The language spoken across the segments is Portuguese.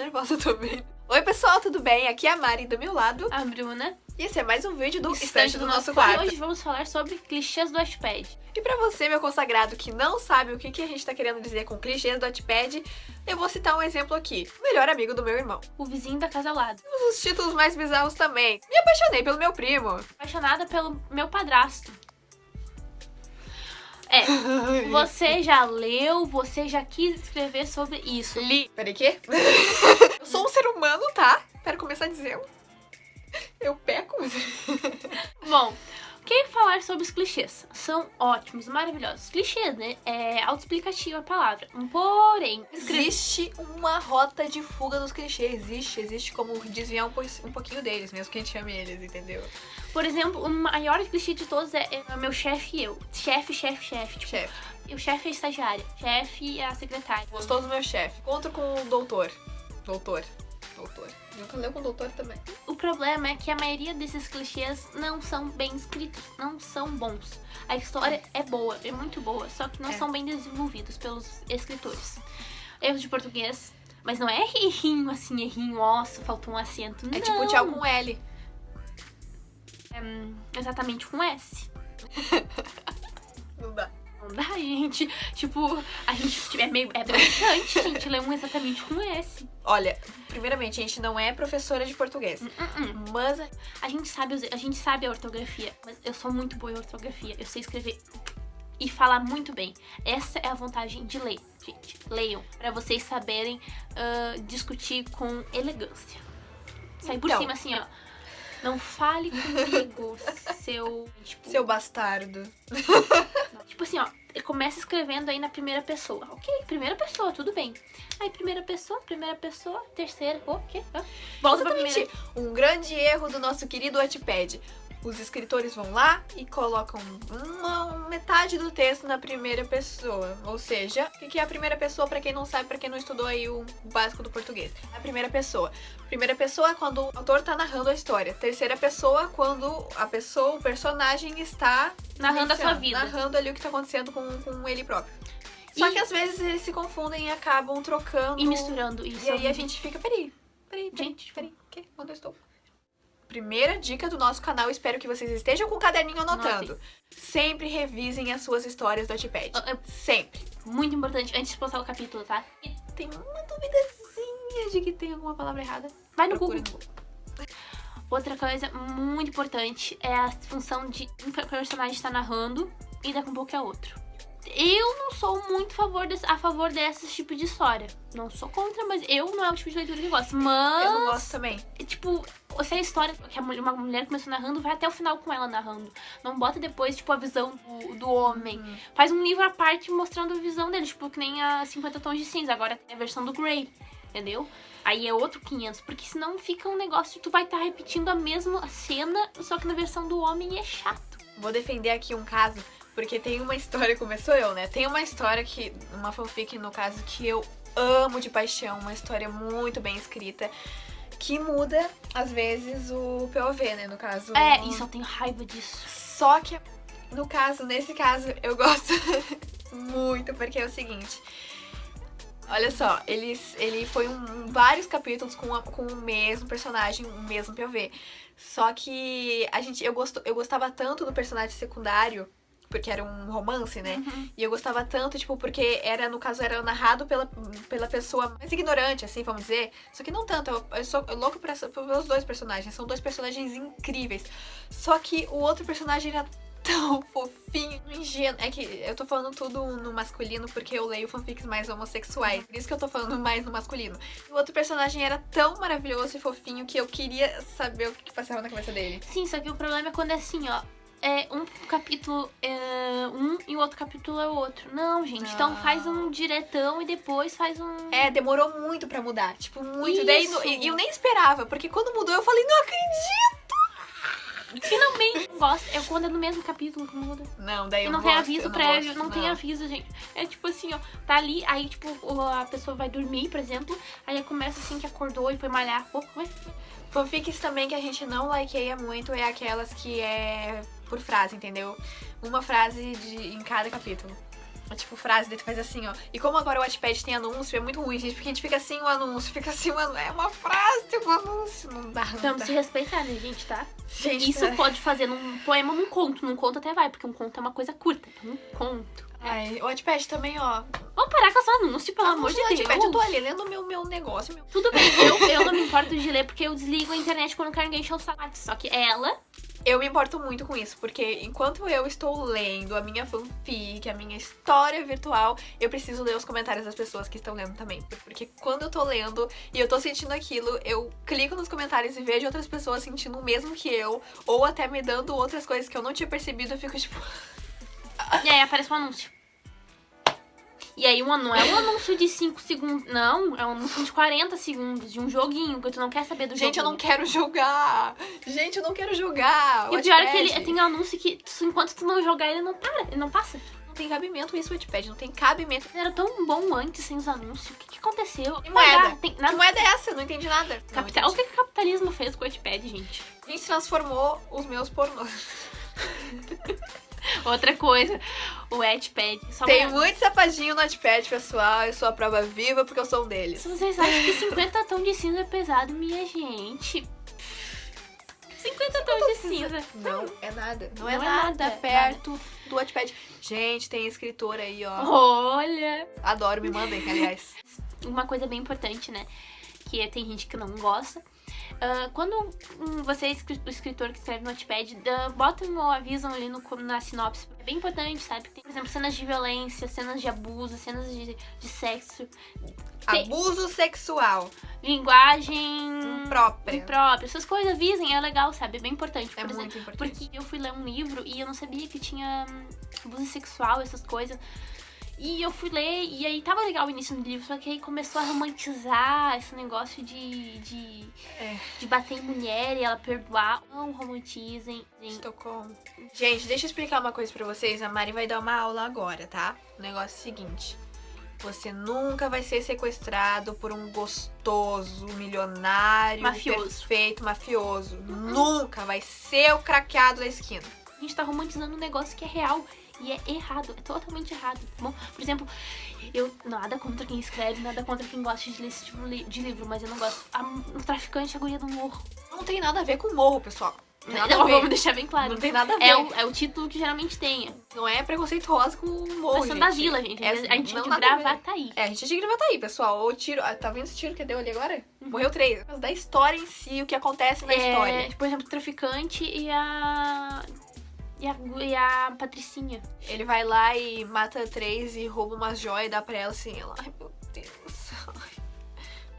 nervosa também. Oi, pessoal, tudo bem? Aqui é a Mari, do meu lado. A Bruna. E esse é mais um vídeo do Estante do nosso quarto. E hoje vamos falar sobre clichês do Wattpad. E pra você, meu consagrado, que não sabe o que a gente tá querendo dizer com clichês do Wattpad, eu vou citar um exemplo aqui. O melhor amigo do meu irmão. O vizinho da casa ao lado. Os títulos mais bizarros também. Me apaixonei pelo meu primo. Apaixonada pelo meu padrasto. Você já leu, você já quis escrever sobre isso. Li. Peraí, quê? Eu sou um ser humano, tá? Quero começar dizendo. Eu peco. Bom, o que falar sobre os clichês? São ótimos, maravilhosos. Clichês, né? É autoexplicativo a palavra. Porém, existe uma rota de fuga dos clichês. Existe como desviar um pouquinho deles, mesmo que a gente ame eles, entendeu? Por exemplo, o maior clichê de todos é meu chefe e eu. Chefe. Tipo, Chefe. O chefe é a estagiária, chefe é a secretária. Gostou do meu chefe. Encontro com o doutor. Doutor. Nunca leu com o doutor também. O problema é que a maioria desses clichês não são bem escritos, não são bons. A história é boa, é muito boa, só que não são bem desenvolvidos pelos escritores. Erros de português, mas não é errinho assim, errinho, nossa, faltou um acento, não. É tipo tchau com L. Exatamente com S. Não dá. Não dá, gente. Tipo, a gente é broxante, gente, ler um exatamente com S. Olha, primeiramente, a gente não é professora de português. Mas a gente sabe a ortografia, mas eu sou muito boa em ortografia. Eu sei escrever e falar muito bem. Essa é a vantagem de ler, gente. Leiam, pra vocês saberem discutir com elegância. Sair por cima assim, ó. Não fale comigo, seu bastardo. Tipo assim, ó, começa escrevendo aí na primeira pessoa. Ok, primeira pessoa, tudo bem. Aí primeira pessoa, terceira, ok. Volta pra primeira. Um grande erro do nosso querido Wattpad. Os escritores vão lá e colocam metade do texto na primeira pessoa. Ou seja, o que é a primeira pessoa, pra quem não sabe, pra quem não estudou aí o básico do português? A primeira pessoa. Primeira pessoa é quando o autor tá narrando a história. Terceira pessoa, quando o personagem está narrando a sua vida. Narrando ali o que tá acontecendo com ele próprio. Só que às vezes eles se confundem e acabam trocando. E misturando isso. E aí a gente fica, peraí. Onde eu estou? Primeira dica do nosso canal, espero que vocês estejam com o caderninho anotando. Sempre revisem as suas histórias do Wattpad. Sempre. Muito importante, antes de postar o capítulo, tá? E tem uma duvidazinha de que tem alguma palavra errada. Vai no Google. Outra coisa muito importante é a função de um personagem estar narrando e daqui a pouco é outro. Eu não sou muito a favor desse tipo de história. Não sou contra, mas eu não é o tipo de leitura que eu gosto. Mas eu não gosto também. Tipo, se a história que uma mulher começou narrando, vai até o final com ela narrando. Não bota depois, tipo, a visão do homem. Faz um livro à parte mostrando a visão dele, tipo, que nem a 50 Tons de Cinza. Agora é a versão do Grey, entendeu? Aí é outro 500, porque senão fica um negócio de tu vai estar repetindo a mesma cena, só que na versão do homem é chato. Vou defender aqui um caso, porque tem uma história, começou eu, né? Tem uma história uma fanfic, no caso, que eu amo de paixão, uma história muito bem escrita, que muda, às vezes, o POV, né? No caso... Isso eu tenho raiva disso. Só que, nesse caso, eu gosto muito, porque é o seguinte... Olha só, ele foi vários capítulos com o mesmo personagem, o mesmo POV. Só que eu gostava tanto do personagem secundário, porque era um romance, né? E eu gostava tanto, tipo, porque no caso, era narrado pela pessoa mais ignorante, assim, vamos dizer. Só que não tanto, eu sou louco pelos dois personagens. São dois personagens incríveis. Só que o outro personagem era tão fofinho, ingênuo. É que eu tô falando tudo no masculino porque eu leio fanfics mais homossexuais. Por isso que eu tô falando mais no masculino. O outro personagem era tão maravilhoso e fofinho que eu queria saber o que passava na cabeça dele. Sim, só que o problema é quando é assim, ó. Um capítulo um e o outro capítulo é o outro. Não, gente. Não. Então faz um diretão e depois faz um... Demorou muito pra mudar. Tipo, muito. Isso. Daí eu nem esperava, porque quando mudou eu falei, não acredito! Finalmente gosto. É quando é no mesmo capítulo que muda. Não, daí eu não tem aviso prévio, não tem aviso, gente. É tipo assim, ó, tá ali, aí tipo, a pessoa vai dormir, por exemplo, aí começa assim que acordou e foi malhar. Fanfics também que a gente não likeia muito é aquelas que é por frase, entendeu? Uma frase em cada capítulo. tipo, frase, daí tu faz assim, ó. E como agora o Wattpad tem anúncio, é muito ruim, gente, porque a gente fica assim o anúncio, fica assim o anúncio. É uma frase, tem um anúncio, não dá, não Vamos dá. se respeitar, né, gente, tá? Gente, Isso pode fazer num poema, num conto. Num conto até vai, porque um conto é uma coisa curta. Um conto. Ai, o Wattpad também, ó. Vamos parar com esse anúncio, pelo amor de no Deus. Wattpad eu tô ali lendo meu negócio, meu. Tudo bem, eu não me importo de ler, porque eu desligo a internet quando não quero ninguém encher o saco. Só que ela... Eu me importo muito com isso, porque enquanto eu estou lendo a minha fanfic, a minha história virtual, eu preciso ler os comentários das pessoas que estão lendo também. Porque quando eu tô lendo e eu tô sentindo aquilo, eu clico nos comentários e vejo outras pessoas sentindo o mesmo que eu, ou até me dando outras coisas que eu não tinha percebido, eu fico tipo... E aí aparece um anúncio. E aí não é um anúncio de 5 segundos, não. É um anúncio de 40 segundos, de um joguinho, que tu não quer saber do jogo. Gente, eu não quero jogar! Gente, eu não quero jogar! E o pior é que ele tem um anúncio que, enquanto tu não jogar, ele não para, ele não passa. Não tem cabimento isso, o Wattpad, não tem cabimento. Era tão bom antes sem os anúncios. O que aconteceu? Que moeda? Tem Que nada. moeda é essa? Não entendi nada. Capital. O que o capitalismo fez com o Wattpad, gente? A gente transformou os meus pornôs. Outra coisa, o Wattpad. Só Tem pra- muito safadinho no Wattpad, pessoal. Eu sou a prova viva porque eu sou um deles. Se vocês acham que 50 tons de cinza é pesado, minha gente. 50 tons de cinza. Não é nada. Não, Não é, é nada, nada, perto do Wattpad. Gente, tem escritor aí, ó. Olha. Adoro, me mandem, aliás. Uma coisa bem importante, né? Que tem gente que não gosta. Quando você é o escritor que escreve no Wattpad, bota um aviso ali na sinopse. É bem importante, sabe? Tem, por exemplo, cenas de violência, cenas de abuso, cenas de sexo. Tem Abuso sexual. linguagem Própria. imprópria. Essas coisas avisem, é legal, sabe? É bem importante. É Por exemplo, muito importante. porque eu fui ler um livro e eu não sabia que tinha abuso sexual, essas coisas. E eu fui ler, e aí tava legal o início do livro, só que aí começou a romantizar esse negócio de bater em mulher e ela perdoar. Não romantizem. Estocolmo. Gente, deixa eu explicar uma coisa pra vocês. A Mari vai dar uma aula agora, tá? O negócio é o seguinte. Você nunca vai ser sequestrado por um gostoso, milionário, Mafioso. perfeito, mafioso. Nunca vai ser o craqueado da esquina. A gente tá romantizando um negócio que é real. E é errado, é totalmente errado, tá bom? Por exemplo, eu nada contra quem escreve, nada contra quem gosta de ler esse tipo de livro, mas eu não gosto. O traficante, a guria do morro. Não tem nada a ver com morro, pessoal. Não tem nada Não, a ver. vamos deixar bem claro. Não tem nada a ver. É o título que geralmente tem. Não é preconceituosa com o morro, Nós somos da vila, gente. A gente é não de nada a ver. Gravataí. É, a gente é de Gravataí, pessoal. O tiro... Tá vendo esse tiro que deu ali agora? Morreu 3. Por causa da história em si, o que acontece na história. Por exemplo, o traficante e a Patricinha. Ele vai lá e mata 3 e rouba umas joias e dá pra ela assim. Ela, ai, meu Deus.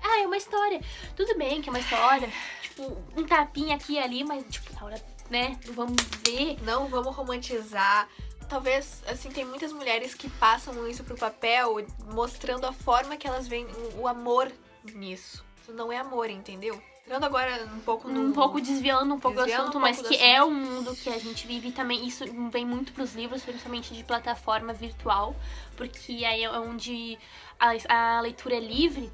É uma história. Tudo bem que é uma história. Tipo, um tapinha aqui e ali, mas, tipo, na hora, né? Vamos ver. Não vamos romantizar. Talvez, assim, tem muitas mulheres que passam isso pro papel, mostrando a forma que elas veem o amor nisso. Isso não é amor, entendeu? Entrando agora um pouco no... Um pouco desviando um pouco do Desviando assunto, um mas pouco que do é assunto. o mundo que a gente vive e também isso vem muito pros livros, principalmente de plataforma virtual, porque aí é onde a leitura é livre,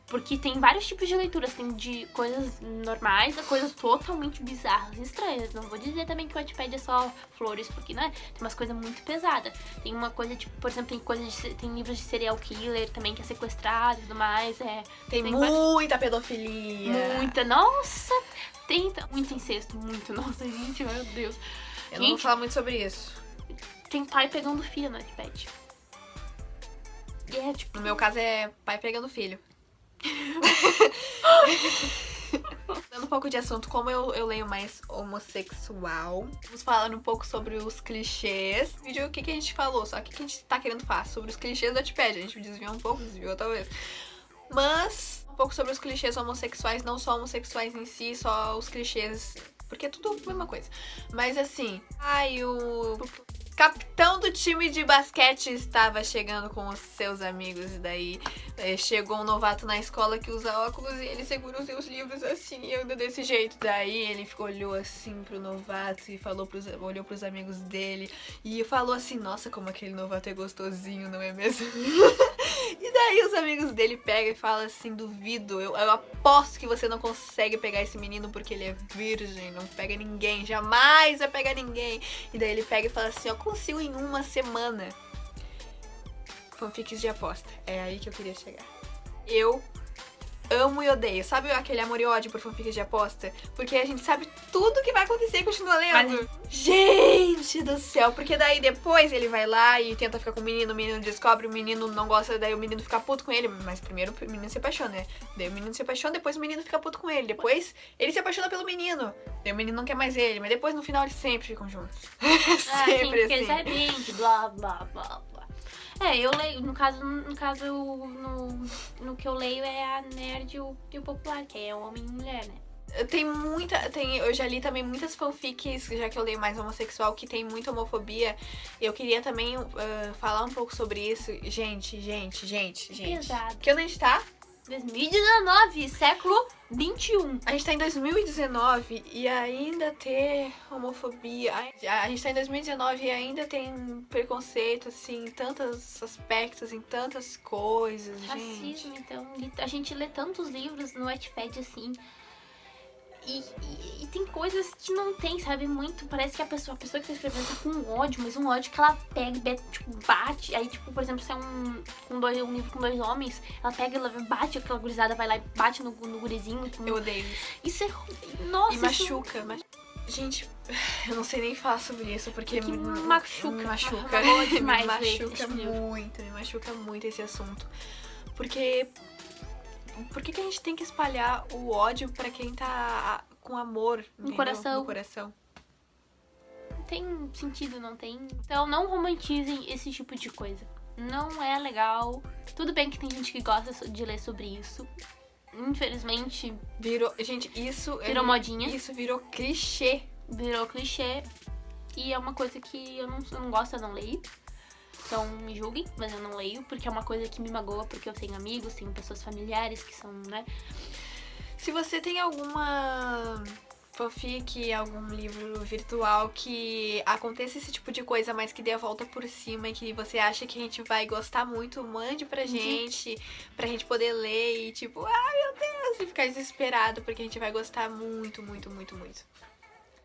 porque tem vários tipos de leituras, tem de coisas normais a coisas totalmente bizarras e estranhas. Não vou dizer também que o Wattpad é só flores, porque, né, tem umas coisas muito pesadas. Tem uma coisa, tipo, por exemplo, tem livros de serial killer também, que é sequestrado e tudo mais, Tem tem muita pedofilia. muita, nossa, tem muito incesto, muito, nossa, gente, meu Deus. Eu não vou falar muito sobre isso. Tem pai pegando filho no Wattpad. E é, tipo, No meu caso é pai pegando filho. Dando um pouco de assunto, como eu leio mais homossexual, vamos falar um pouco sobre os clichês. No vídeo, o que a gente falou? Só que o que a gente tá querendo falar? Sobre os clichês do Wattpad. A gente desviou um pouco, desviou talvez. Mas, um pouco sobre os clichês homossexuais, não só homossexuais em si, só os clichês, porque é tudo a mesma coisa. Mas assim, o capitão do time de basquete estava chegando com os seus amigos, e daí chegou um novato na escola que usa óculos e ele segura os seus livros assim e anda desse jeito. Daí ele olhou assim pro novato e olhou pros amigos dele e falou assim: nossa, como aquele novato é gostosinho, não é mesmo? E daí os amigos dele pegam e falam assim: duvido, eu aposto que você não consegue pegar esse menino porque ele é virgem, não pega ninguém, jamais vai pegar ninguém. E daí ele pega e fala assim: eu consigo em uma semana. fanfics de aposta. É aí que eu queria chegar. Eu amo e odeio. Sabe aquele amor e ódio por fanfics de aposta? Porque a gente sabe tudo que vai acontecer e continua lendo. Gente do céu. Porque daí depois ele vai lá e tenta ficar com o menino descobre, o menino não gosta, daí o menino fica puto com ele. Mas primeiro o menino se apaixona, né? Daí o menino se apaixona, depois o menino fica puto com ele. Depois ele se apaixona pelo menino. Daí o menino não quer mais ele. Mas depois no final eles sempre ficam juntos. Sempre sempre porque assim. eles arrebentam, blá, blá, blá, blá. Eu leio, no caso, no que eu leio é a nerd e o popular, que é homem e mulher, né? Eu já li também muitas fanfics, já que eu leio mais homossexual, que tem muita homofobia. Eu queria também falar um pouco sobre isso. Gente. Pesado. Que ano a gente tá? 2019, século 21. A gente tá em 2019 e ainda ter homofobia. A gente tá em 2019 e ainda tem preconceito, assim, em tantos aspectos, em tantas coisas, Racismo, então. A gente lê tantos livros no Wattpad, assim. E tem coisas que não tem, sabe? Muito. Parece que a pessoa que tá escrevendo tá com ódio, mas um ódio que ela pega, tipo, bate. Aí, tipo, por exemplo, se é um livro com 2 homens, ela pega, ela bate, aquela gurizada vai lá e bate no gurizinho. Eu odeio isso. Isso é. Nossa, e machuca. Gente, eu não sei nem falar sobre isso, porque machuca. Me machuca muito esse assunto. Porque por que a gente tem que espalhar o ódio pra quem tá com amor no coração? Não tem sentido, não tem. Então não romantizem esse tipo de coisa. Não é legal. Tudo bem que tem gente que gosta de ler sobre isso. Infelizmente. Gente, isso virou modinha. Isso virou clichê. Virou clichê. E é uma coisa que eu não gosto, eu não leio. Então me julguem, mas eu não leio, porque é uma coisa que me magoa, porque eu tenho amigos, tenho pessoas familiares que são, né? Se você tem alguma fanfic, algum livro virtual que aconteça esse tipo de coisa, mas que dê a volta por cima e que você acha que a gente vai gostar muito, mande pra gente poder ler e tipo, ai meu Deus, e ficar desesperado, porque a gente vai gostar muito.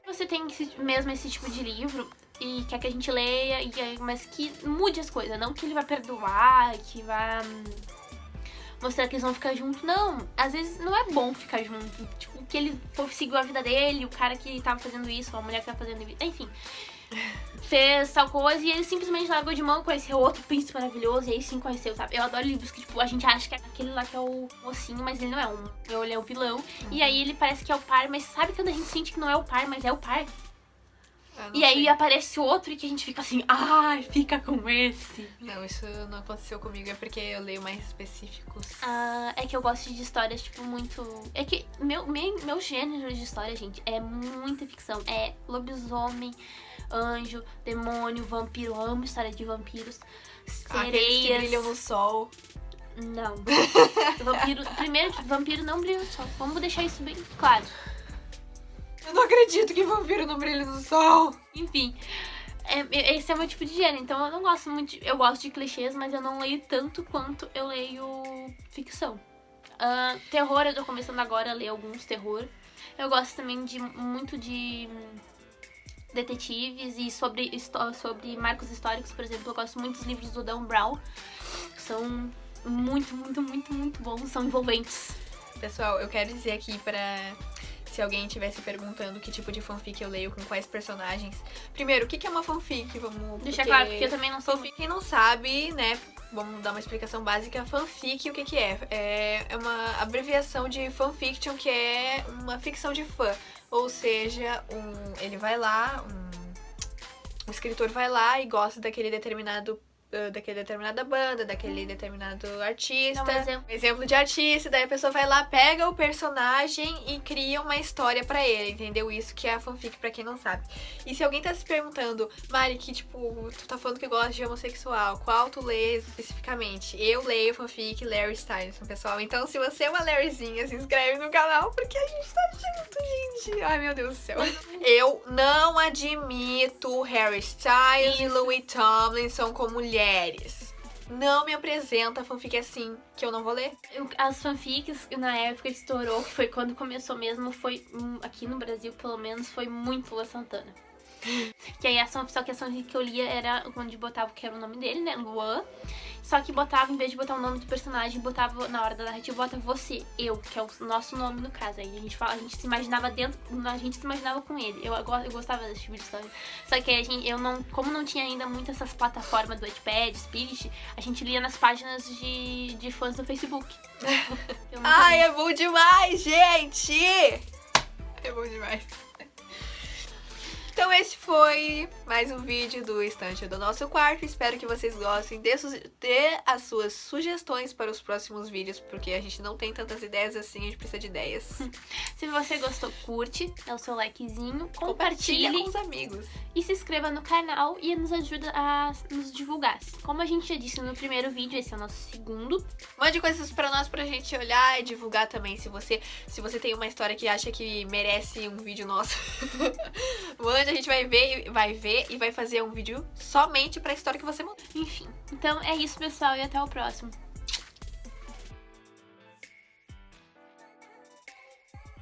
Você tem mesmo esse tipo de livro e quer que a gente leia, mas que mude as coisas, não que ele vai perdoar, que vai mostrar que eles vão ficar juntos. Não, às vezes não é bom ficar junto. Tipo, que ele seguiu a vida dele, o cara que tava fazendo isso, a mulher que tava fazendo isso, enfim. Fez tal coisa e ele simplesmente largou de mão e conheceu outro príncipe maravilhoso, e aí sim conheceu, sabe? Eu adoro livros que, tipo, a gente acha que é aquele lá que é o mocinho, mas ele não é ele é o vilão. E aí ele parece que é o par, mas sabe quando a gente sente que não é o par, mas é o par? E aí aparece outro e que a gente fica assim, ai, fica com esse. Não, isso não aconteceu comigo, é porque eu leio mais específicos. É que eu gosto de histórias, tipo, muito... É que meu gênero de história, gente, é muita ficção. É lobisomem, anjo, demônio, vampiro. Eu amo história de vampiros. Sereias. Aqueles que brilham no sol. Não. Vampiro não brilha no sol. Vamos deixar isso bem claro. Eu não acredito que vampiro não brilha no sol. Enfim, esse é o meu tipo de gênero. Então eu não gosto muito eu gosto de clichês, mas eu não leio tanto quanto eu leio ficção. Terror, eu tô começando agora a ler alguns terror. Eu gosto também muito de detetives e sobre marcos históricos, por exemplo. Eu gosto muito dos livros do Dan Brown. São muito bons, são envolventes. Pessoal, eu quero dizer aqui se alguém estivesse perguntando que tipo de fanfic eu leio, com quais personagens. Primeiro, o que é uma fanfic? Vamos deixar claro, porque eu também não sei. Fanfic, quem não sabe, né? Vamos dar uma explicação básica. Fanfic, o que é? É uma abreviação de fanfiction, que é uma ficção de fã. Ou seja, ele vai lá, um escritor vai lá e gosta daquela determinada banda, daquele determinado artista. Exemplo de artista, daí a pessoa vai lá, pega o personagem e cria uma história pra ele, entendeu? Isso que é a fanfic, pra quem não sabe. E se alguém tá se perguntando, Mari, que tipo, tu tá falando que gosta de homossexual, qual tu lê especificamente? Eu leio fanfic Larry Styles, pessoal. Então, se você é uma Larryzinha, se inscreve no canal, porque a gente tá junto, gente. Ai, meu Deus do céu. Eu não admito Harry Styles e Louis Tomlinson como mulheres. Não me apresenta fanfic assim, que eu não vou ler. As fanfics, na época que estourou, que foi quando começou mesmo, foi aqui no Brasil, pelo menos, foi muito Lua Santana. Que aí só que a fanfic que eu lia era onde botava que era o nome dele, né? Luan. Só que botava, em vez de botar o nome do personagem, botava, na hora da narrativa, bota você, eu, que é o nosso nome no caso. Aí a gente se imaginava a gente se imaginava com ele. Eu gostava desse tipo de história. Só que como não tinha ainda muito essas plataformas do Wattpad, Spirit, a gente lia nas páginas de fãs do Facebook. Ai, é bom demais, gente! É bom demais. Então esse foi mais um vídeo do Estante do Nosso Quarto. Espero que vocês gostem. Dê as suas sugestões para os próximos vídeos, porque a gente não tem tantas ideias assim, a gente precisa de ideias. Se você gostou, curte, dá o seu likezinho, Compartilha compartilhe com os amigos. e se inscreva no canal e nos ajuda a nos divulgar. Como a gente já disse no primeiro vídeo, esse é o nosso segundo. Mande coisas pra nós, pra gente olhar e divulgar também. Se você tem uma história que acha que merece um vídeo nosso, mande, a gente vai ver e vai fazer um vídeo somente pra história que você mandou. Enfim, então é isso, pessoal, e até o próximo.